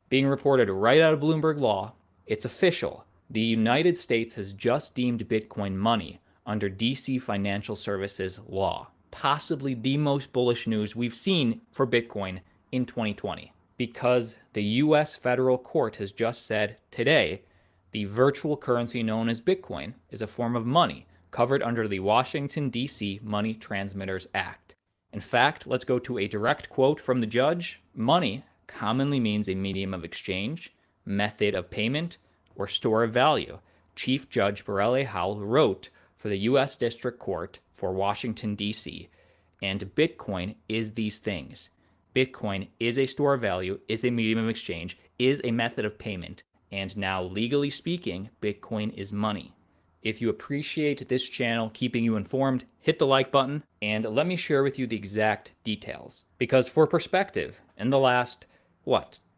Being reported right out of Bloomberg Law, it's official. The United States has just deemed Bitcoin money under DC Financial Services law. Possibly the most bullish news we've seen for Bitcoin in 2020. Because the US federal court has just said today the virtual currency known as Bitcoin is a form of money covered under the Washington, D.C. Money Transmitters Act. In fact, let's go to a direct quote from the judge. Money commonly means a medium of exchange, method of payment, or store of value. Chief Judge Borrelli Howell wrote for the U.S. District Court for Washington, D.C., and Bitcoin is these things. Bitcoin is a store of value, is a medium of exchange, is a method of payment, and now, legally speaking, Bitcoin is money. If you appreciate this channel keeping you informed, hit the like button and let me share with you the exact details. Because for perspective, in the last,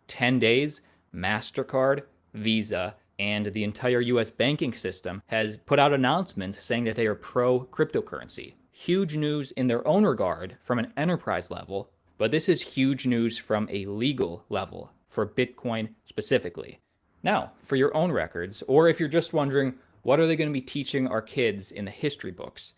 10 days, MasterCard, Visa, and the entire US banking system has put out announcements saying that they are pro-cryptocurrency. Huge news in their own regard from an enterprise level, but this is huge news from a legal level for Bitcoin specifically. Now, for your own records, or if you're just wondering, what are they going to be teaching our kids in the history books?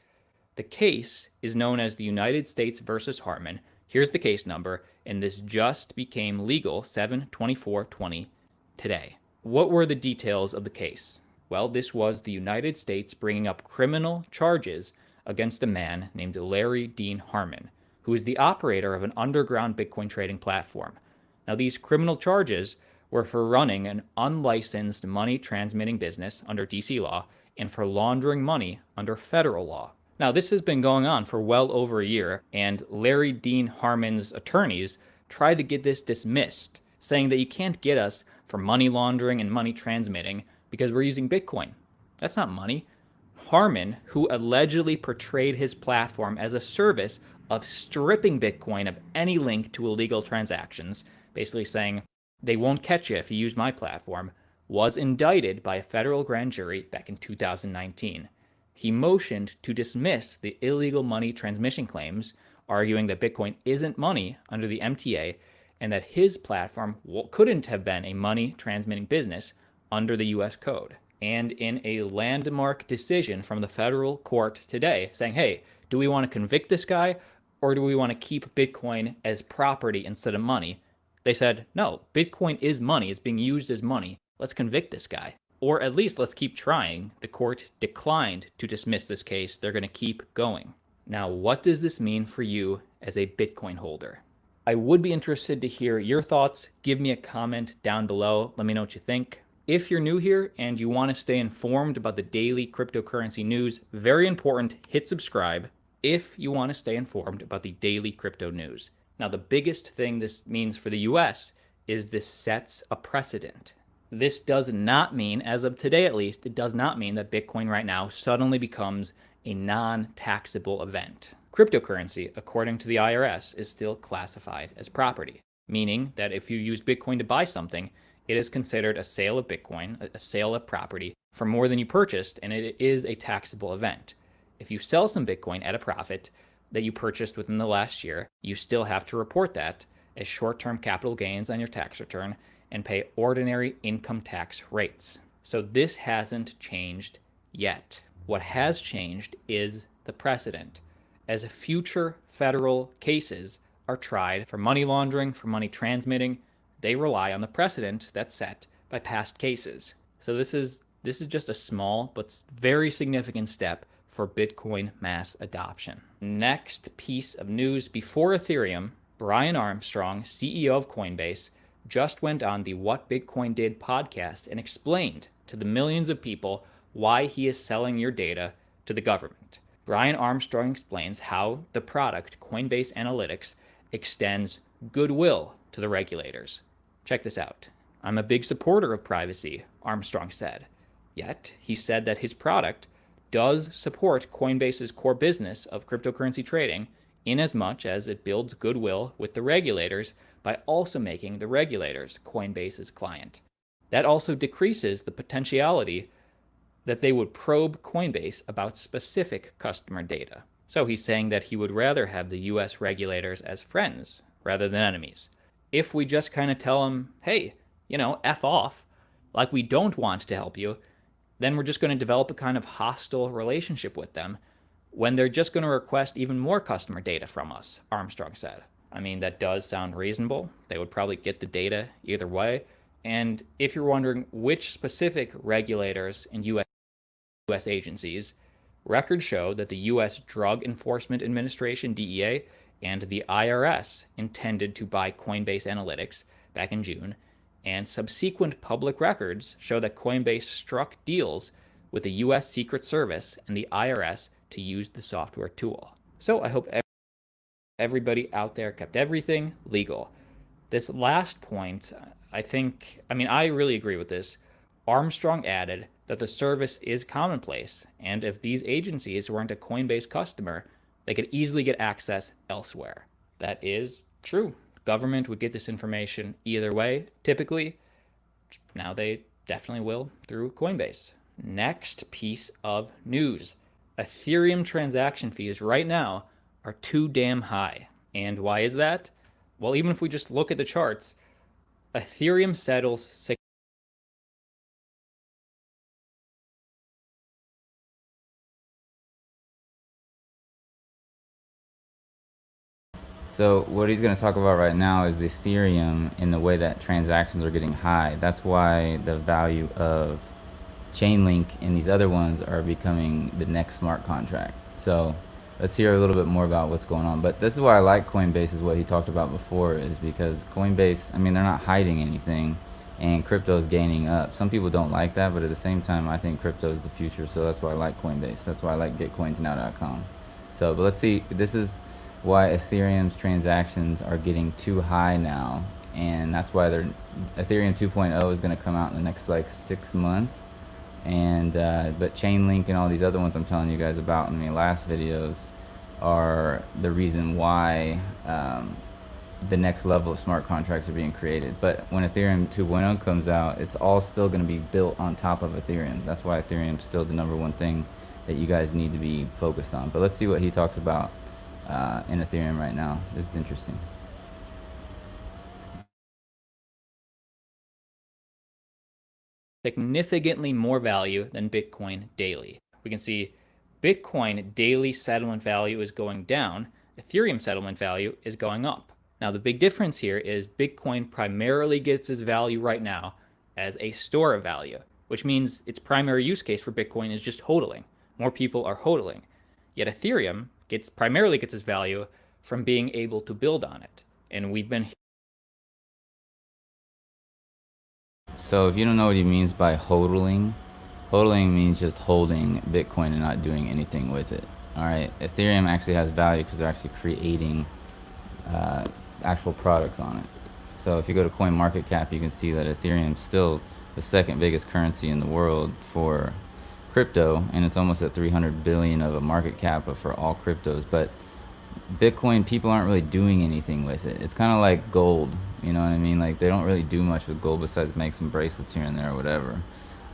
The case is known as the United States versus Hartman. Here's the case number, and this just became legal 7/24/20 today. What were the details of the case? Well, this was the United States bringing up criminal charges against a man named Larry Dean Harmon, who is the operator of an underground Bitcoin trading platform. Now, these criminal charges were for running an unlicensed money transmitting business under DC law and for laundering money under federal law. Now, this has been going on for well over a year, and Larry Dean Harmon's attorneys tried to get this dismissed, saying that you can't get us for money laundering and money transmitting because we're using Bitcoin. That's not money. Harmon, who allegedly portrayed his platform as a service of stripping Bitcoin of any link to illegal transactions, basically saying, they won't catch you if you use my platform, was indicted by a federal grand jury back in 2019. He motioned to dismiss the illegal money transmission claims, arguing that Bitcoin isn't money under the MTA and that his platform couldn't have been a money transmitting business under the US code. And in a landmark decision from the federal court today saying, hey, do we want to convict this guy or do we want to keep Bitcoin as property instead of money? They said, no, Bitcoin is money. It's being used as money. Let's convict this guy. Or at least let's keep trying. The court declined to dismiss this case. They're going to keep going. Now, what does this mean for you as a Bitcoin holder? I would be interested to hear your thoughts. Give me a comment down below. Let me know what you think. If you're new here and you want to stay informed about the daily cryptocurrency news, very important, hit subscribe if you want to stay informed about the daily crypto news. Now, the biggest thing this means for the US is this sets a precedent. This does not mean, as of today at least, it does not mean that Bitcoin right now suddenly becomes a non-taxable event. Cryptocurrency, according to the IRS, is still classified as property, meaning that if you use Bitcoin to buy something, it is considered a sale of Bitcoin, a sale of property for more than you purchased, and it is a taxable event. If you sell some Bitcoin at a profit that you purchased within the last year, you still have to report that as short-term capital gains on your tax return and pay ordinary income tax rates. So this hasn't changed yet. What has changed is the precedent. As future federal cases are tried for money laundering, for money transmitting, they rely on the precedent that's set by past cases. So this is just a small but very significant step for Bitcoin mass adoption. Next piece of news before Ethereum, Brian Armstrong, CEO of Coinbase, just went on the What Bitcoin Did podcast and explained to the millions of people why he is selling your data to the government. Brian Armstrong explains how the product, Coinbase Analytics, extends goodwill to the regulators. Check this out. I'm a big supporter of privacy, Armstrong said. Yet, he said that his product does support Coinbase's core business of cryptocurrency trading in as much as it builds goodwill with the regulators by also making the regulators Coinbase's client. That also decreases the potentiality that they would probe Coinbase about specific customer data. So he's saying that he would rather have the US regulators as friends rather than enemies. If we just kind of tell them, hey, F off, like we don't want to help you, then we're just going to develop a kind of hostile relationship with them when they're just going to request even more customer data from us, Armstrong said. I mean, that does sound reasonable. They would probably get the data either way. And if you're wondering which specific regulators and U.S. agencies, records show that the U.S. Drug Enforcement Administration, DEA, and the IRS intended to buy Coinbase Analytics back in June, and subsequent public records show that Coinbase struck deals with the U.S. Secret Service and the IRS to use the software tool. So I hope everybody out there kept everything legal. This last point, I really agree with this. Armstrong added that the service is commonplace, and if these agencies weren't a Coinbase customer, they could easily get access elsewhere. That is true. Government would get this information either way, typically. Now they definitely will through Coinbase. Next piece of news. Ethereum transaction fees right now are too damn high. And why is that? Well, even if we just look at the charts, Ethereum settles So what he's going to talk about right now is the Ethereum in the way that transactions are getting high. That's why the value of Chainlink and these other ones are becoming the next smart contract. So let's hear a little bit more about what's going on. But this is why I like Coinbase, is what he talked about before, is because Coinbase, I mean, they're not hiding anything, and crypto is gaining up. Some people don't like that, but at the same time, I think crypto is the future. So that's why I like Coinbase. That's why I like getcoinsnow.com. So, but let's see. This is why Ethereum's transactions are getting too high now, and that's why Ethereum 2.0 is going to come out in the next like 6 months. And but Chainlink and all these other ones I'm telling you guys about in the last videos are the reason why the next level of smart contracts are being created. But when Ethereum 2.0 comes out, it's all still going to be built on top of Ethereum. That's why Ethereum is still the #1 thing that you guys need to be focused on. But let's see what he talks about in Ethereum right now. This is interesting. significantly more value than Bitcoin daily. We can see Bitcoin daily settlement value is going down, Ethereum settlement value is going up. Now, the big difference here is Bitcoin primarily gets its value right now as a store of value, which means its primary use case for Bitcoin is just hodling. More people are hodling. Yet Ethereum primarily gets its value from being able to build on it. And we've been... So if you don't know what he means by hodling, hodling means just holding Bitcoin and not doing anything with it. All right, Ethereum actually has value because they're actually creating actual products on it. So if you go to CoinMarketCap, you can see that Ethereum is still the second biggest currency in the world for crypto, and it's almost at 300 billion of a market cap for all cryptos. But Bitcoin, people aren't really doing anything with it. It's kind of like gold, you know what I mean? Like, they don't really do much with gold besides make some bracelets here and there or whatever.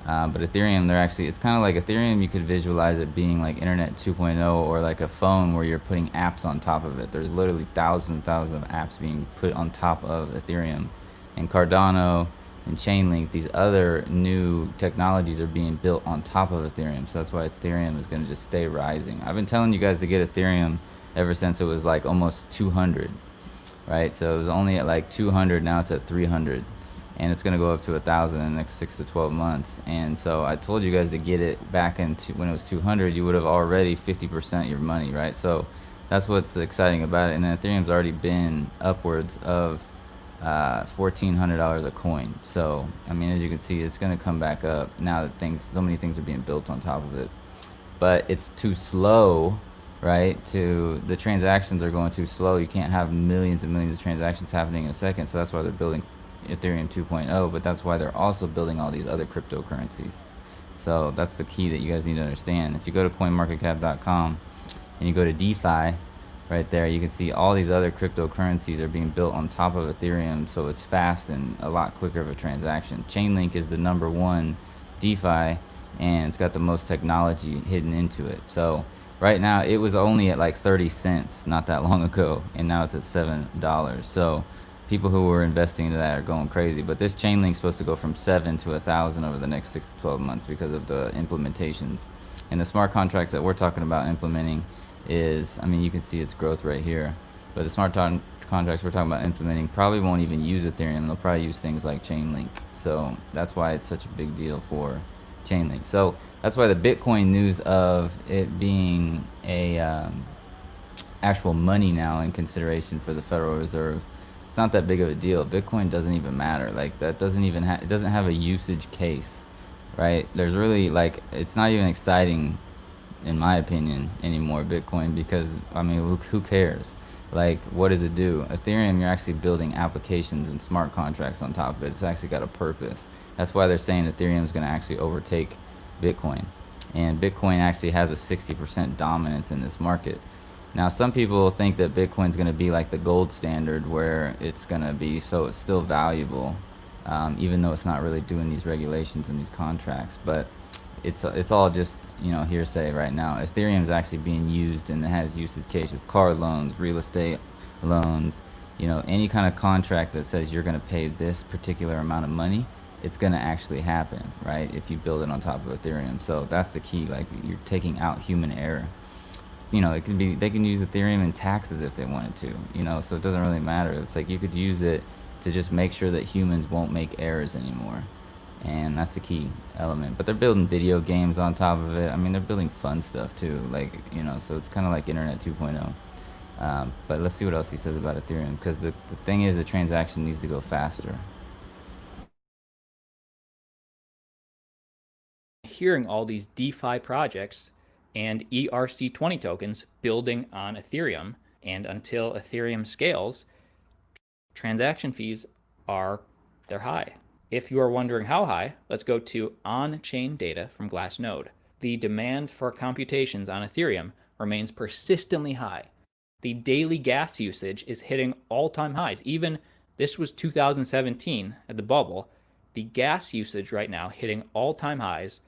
But Ethereum, it's kind of like Ethereum, you could visualize it being like Internet 2.0, or like a phone where you're putting apps on top of it. There's literally thousands and thousands of apps being put on top of Ethereum. And Cardano and Chainlink, these other new technologies are being built on top of Ethereum. So that's why Ethereum is going to just stay rising. I've been telling you guys to get Ethereum ever since it was like almost 200, right? So it was only at like 200, now it's at 300, and it's going to go up to 1,000 in the next 6 to 12 months. And so I told you guys to get it back into when it was 200, you would have already 50% your money, right? So that's what's exciting about it. And then Ethereum's already been upwards of $1,400 a coin. So I mean, as you can see, it's going to come back up now that so many things are being built on top of it. But it's too slow, right? The transactions are going too slow. You can't have millions and millions of transactions happening in a second. So that's why they're building Ethereum 2.0, but that's why they're also building all these other cryptocurrencies. So that's the key that you guys need to understand. If you go to coinmarketcap.com and you go to DeFi, right there, you can see all these other cryptocurrencies are being built on top of Ethereum, so it's fast and a lot quicker of a transaction. Chainlink is the #1 DeFi, and it's got the most technology hidden into it. So right now, it was only at like 30 cents not that long ago, and now it's at $7. So people who were investing into that are going crazy. But this chain link's supposed to go from 7 to 1,000 over the next 6 to 12 months because of the implementations. And the smart contracts that we're talking about implementing is, I mean, you can see its growth right here. But the contracts we're talking about implementing probably won't even use Ethereum. They'll probably use things like Chainlink. So that's why it's such a big deal for Chainlink. So that's why the Bitcoin news of it being a actual money now in consideration for the Federal Reserve, it's not that big of a deal. Bitcoin doesn't even matter. Like, that doesn't even it doesn't have a usage case, right? There's really, like, it's not even exciting in my opinion anymore, Bitcoin, because I mean, who cares? Like, what does it do? Ethereum, you're actually building applications and smart contracts on top of it. It's actually got a purpose. That's why they're saying Ethereum is going to actually overtake Bitcoin. And Bitcoin actually has a 60% dominance in this market. Now, some people think that Bitcoin's going to be like the gold standard, where it's going to be, so it's still valuable, even though it's not really doing these regulations and these contracts. But it's all just, you know, hearsay right now. Ethereum is actually being used, and it has usage cases: car loans, real estate loans, you know, any kind of contract that says you're going to pay this particular amount of money, it's going to actually happen, right? If you build it on top of Ethereum. So that's the key. Like, you're taking out human error. You know, they can use Ethereum in taxes if they wanted to, you know, so it doesn't really matter. It's like you could use it to just make sure that humans won't make errors anymore. And that's the key element. But they're building video games on top of it. I mean, they're building fun stuff too, like, you know, so it's kind of like Internet 2.0. But let's see what else he says about Ethereum, because the thing is, the transaction needs to go faster. Hearing all these DeFi projects and ERC20 tokens building on Ethereum, and until Ethereum scales, transaction fees they're high. If you are wondering how high, let's go to on-chain data from Glassnode. The demand for computations on Ethereum remains persistently high. The daily gas usage is hitting all-time highs. Even this was 2017 at the bubble. The gas usage right now hitting all-time highs,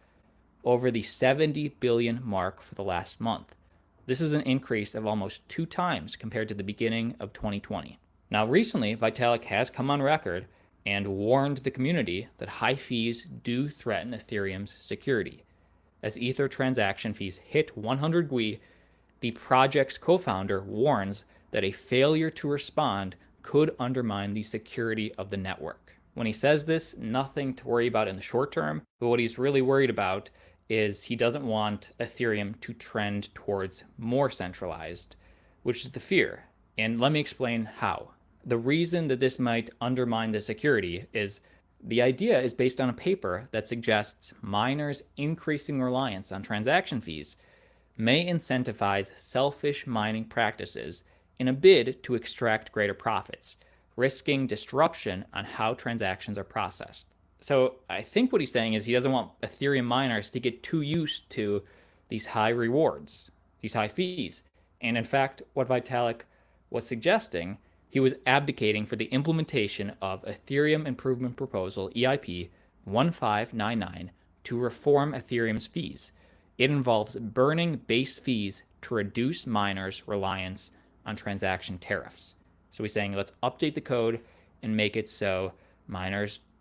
over the 70 billion mark for the last month. This is an increase of almost 2 times compared to the beginning of 2020. Now, recently, Vitalik has come on record and warned the community that high fees do threaten Ethereum's security. As Ether transaction fees hit 100 GUI, the project's co-founder warns that a failure to respond could undermine the security of the network. When he says this, nothing to worry about in the short term, but what he's really worried about is he doesn't want Ethereum to trend towards more centralized, which is the fear. And let me explain how. The reason that this might undermine the security is the idea is based on a paper that suggests miners' increasing reliance on transaction fees may incentivize selfish mining practices in a bid to extract greater profits, risking disruption on how transactions are processed. So I think what he's saying is he doesn't want Ethereum miners to get too used to these high rewards, these high fees. And in fact, what Vitalik was suggesting, he was abdicating for the implementation of Ethereum Improvement Proposal EIP 1599 to reform Ethereum's fees. It involves burning base fees to reduce miners' reliance on transaction tariffs. So he's saying, let's update the code and make it so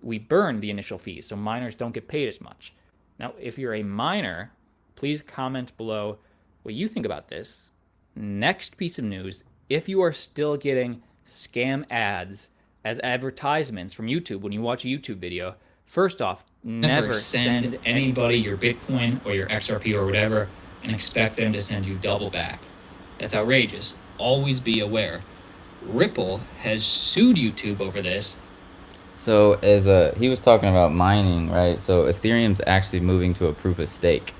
we burn the initial fees so miners don't get paid as much. Now, if you're a miner, please comment below what you think about this. Next piece of news, if you are still getting scam ads as advertisements from YouTube when you watch a YouTube video, first off, never send anybody your Bitcoin or your XRP or whatever and expect them to send you double back. That's outrageous. Always be aware. Ripple has sued YouTube over this. So he was talking about mining, right? So Ethereum's actually moving to a proof of stake.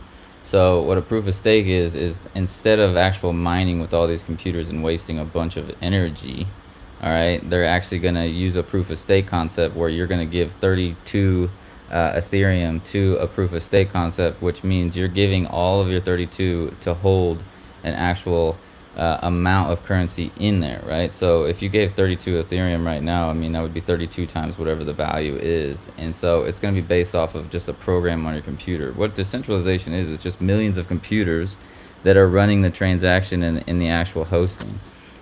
So what a proof of stake is instead of actual mining with all these computers and wasting a bunch of energy, all right, they're actually going to use a proof of stake concept where you're going to give 32 Ethereum to a proof of stake concept, which means you're giving all of your 32 to hold an actual amount of currency in there, right? So if you gave 32 Ethereum right now, I mean, that would be 32 times whatever the value is. And so it's going to be based off of just a program on your computer. What decentralization is just millions of computers that are running the transaction in the actual hosting.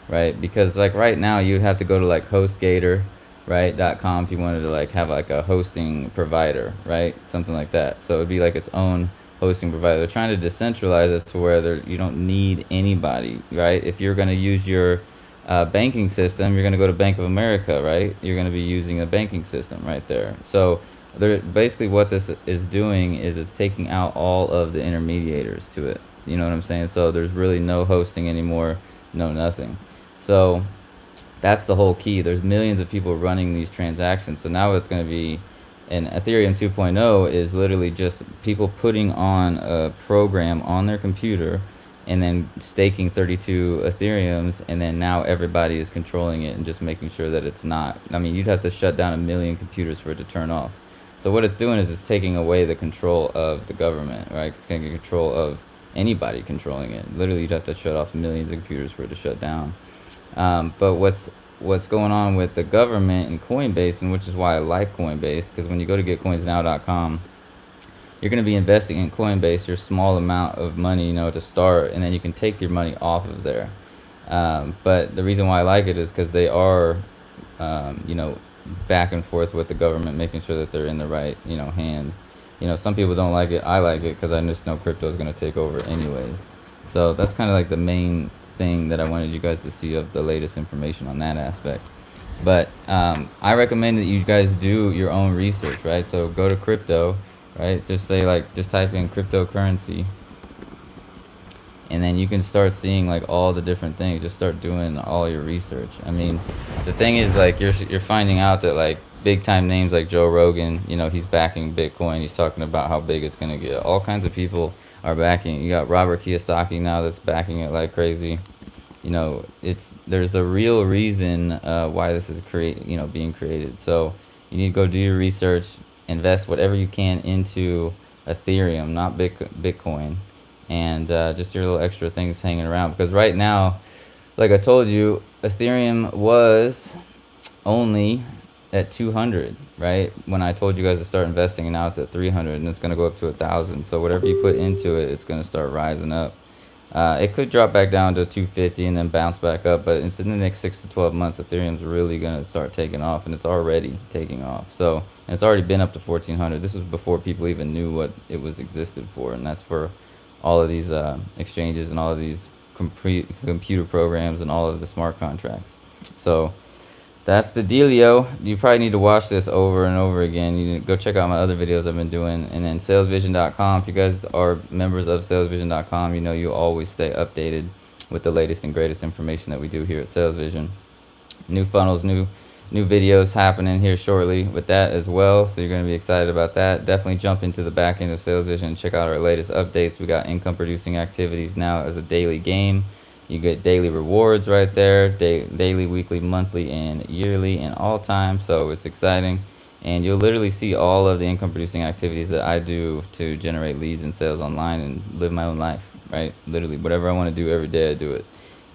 right? Because like right now you'd have to go to like HostGator, right, .com if you wanted to like have like a hosting provider, right, something like that. So it'd be like its own hosting provider. They're trying to decentralize it to where you don't need anybody, right? If you're going to use your banking system, you're going to go to Bank of America, right? You're going to be using a banking system right there. So basically what this is doing is it's taking out all of the intermediators to it. You know what I'm saying? So there's really no hosting anymore, no nothing. So that's the whole key. There's millions of people running these transactions. So now it's going to be, and Ethereum 2.0 is literally just people putting on a program on their computer and then staking 32 Ethereums, and then now everybody is controlling it and just making sure that it's not. I mean, you'd have to shut down 1 million computers for it to turn off. So what it's doing is it's taking away the control of the government, right? It's taking control of anybody controlling it. Literally, you'd have to shut off millions of computers for it to shut down. But what's going on with the government and Coinbase, and which is why I like Coinbase, because when you go to getcoinsnow.com, you're going to be investing in Coinbase your small amount of money, you know, to start, and then you can take your money off of there. But the reason why I like it is because they are, you know, back and forth with the government, making sure that they're in the right, you know, hands. You know, some people don't like it. I like it because I just know crypto is going to take over anyways. So that's kind of like the main thing that I wanted you guys to see of the latest information on that aspect. But I recommend that you guys do your own research, right? So go to crypto, right? Just say like, just type in cryptocurrency, and then you can start seeing like all the different things. Just start doing all your research. I mean, the thing is like you're finding out that like big time names like Joe Rogan, you know, he's backing Bitcoin. He's talking about how big it's gonna get. All kinds of people are backing it. You got Robert Kiyosaki now that's backing it like crazy. You know, there's a real reason why this is being created. So you need to go do your research, invest whatever you can into Ethereum, not Bitcoin, and just your little extra things hanging around. Because right now, like I told you, Ethereum was only at 200, right? When I told you guys to start investing, and now it's at 300, and it's going to go up to 1,000. So whatever you put into it, it's going to start rising up. It could drop back down to 250 and then bounce back up, but in the next 6 to 12 months, Ethereum's really going to start taking off, and it's already taking off. So, and it's already been up to 1,400. This was before people even knew what it was existed for, and that's for all of these exchanges and all of these computer programs and all of the smart contracts. So that's the dealio. You probably need to watch this over and over again. You need to go check out my other videos I've been doing. And then salesvision.com. If you guys are members of salesvision.com, you know you always stay updated with the latest and greatest information that we do here at SalesVision. New funnels, new videos happening here shortly with that as well. So you're going to be excited about that. Definitely jump into the back end of SalesVision and check out our latest updates. We got income producing activities now as a daily game. You get daily rewards right there, daily, weekly, monthly, and yearly, and all time. So it's exciting. And you'll literally see all of the income producing activities that I do to generate leads and sales online and live my own life, right? Literally, whatever I want to do every day, I do it.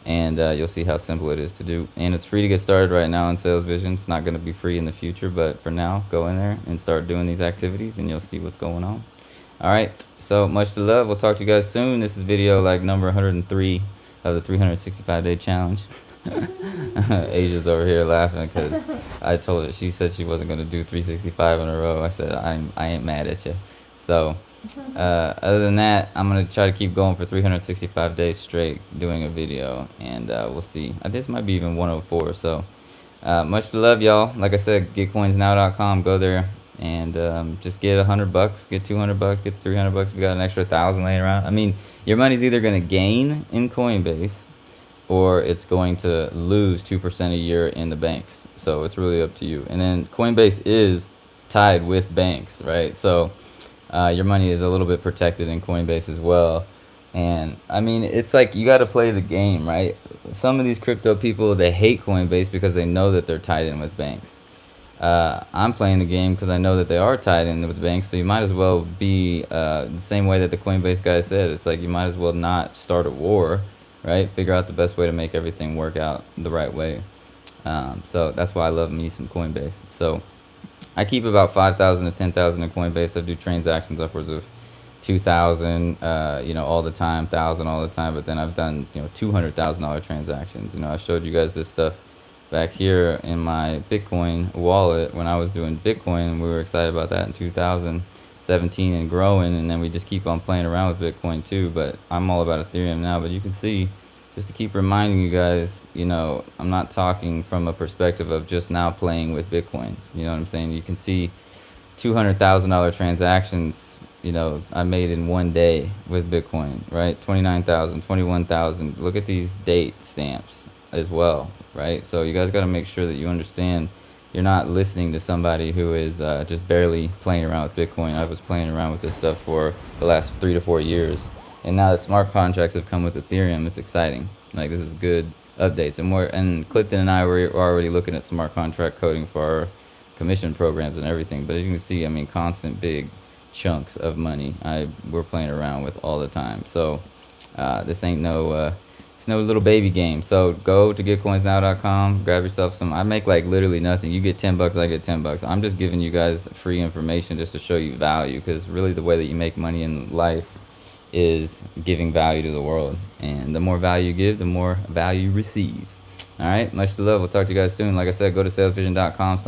And you'll see how simple it is to do. And it's free to get started right now in SalesVision. It's not going to be free in the future, but for now, go in there and start doing these activities, and you'll see what's going on. All right, so much to love. We'll talk to you guys soon. This is video like number 103 of the 365-day challenge. Asia's over here laughing because I told her, she said she wasn't going to do 365 in a row. I said, I ain't mad at you. So other than that, I'm going to try to keep going for 365 days straight doing a video, and we'll see. This might be even 104. So much to love, y'all. Like I said, getcoinsnow.com. Go there and just get $100, get $200, get $300. If you got an extra 1,000 laying around, I mean, your money's either going to gain in Coinbase or it's going to lose 2% a year in the banks. So it's really up to you. And then Coinbase is tied with banks, right? So your money is a little bit protected in Coinbase as well. And I mean, it's like you got to play the game, right? Some of these crypto people, they hate Coinbase because they know that they're tied in with banks. I'm playing the game because I know that they are tied in with banks, so you might as well be the same way that the Coinbase guy said. It's like you might as well not start a war, right? Figure out the best way to make everything work out the right way. So that's why I love me some Coinbase. So I keep about 5,000 to 10,000 in Coinbase. I do transactions upwards of 2,000, you know, all the time, 1,000 all the time. But then I've done, you know, $200,000 transactions. You know, I showed you guys this stuff back here in my Bitcoin wallet when I was doing Bitcoin, and we were excited about that in 2017 and growing. And then we just keep on playing around with Bitcoin too. But I'm all about Ethereum now. But you can see, just to keep reminding you guys, you know, I'm not talking from a perspective of just now playing with Bitcoin. You know what I'm saying? You can see $200,000 transactions, you know, I made in one day with Bitcoin, right? 29,000, 21,000. Look at these date stamps as well, right? So you guys got to make sure that you understand you're not listening to somebody who is just barely playing around with Bitcoin. I was playing around with this stuff for the last 3 to 4 years. And now that smart contracts have come with Ethereum, it's exciting. Like, this is good updates. And Clifton and I were already looking at smart contract coding for our commission programs and everything. But as you can see, I mean, constant big chunks of money we're playing around with all the time. So this ain't no it's no little baby game. So go to getcoinsnow.com, grab yourself some. I make like literally nothing. You get $10, I get $10. I'm just giving you guys free information just to show you value, because really the way that you make money in life is giving value to the world, and the more value you give, the more value you receive. All right, much to love. We'll talk to you guys soon. Like I said, go to salesvision.com, sign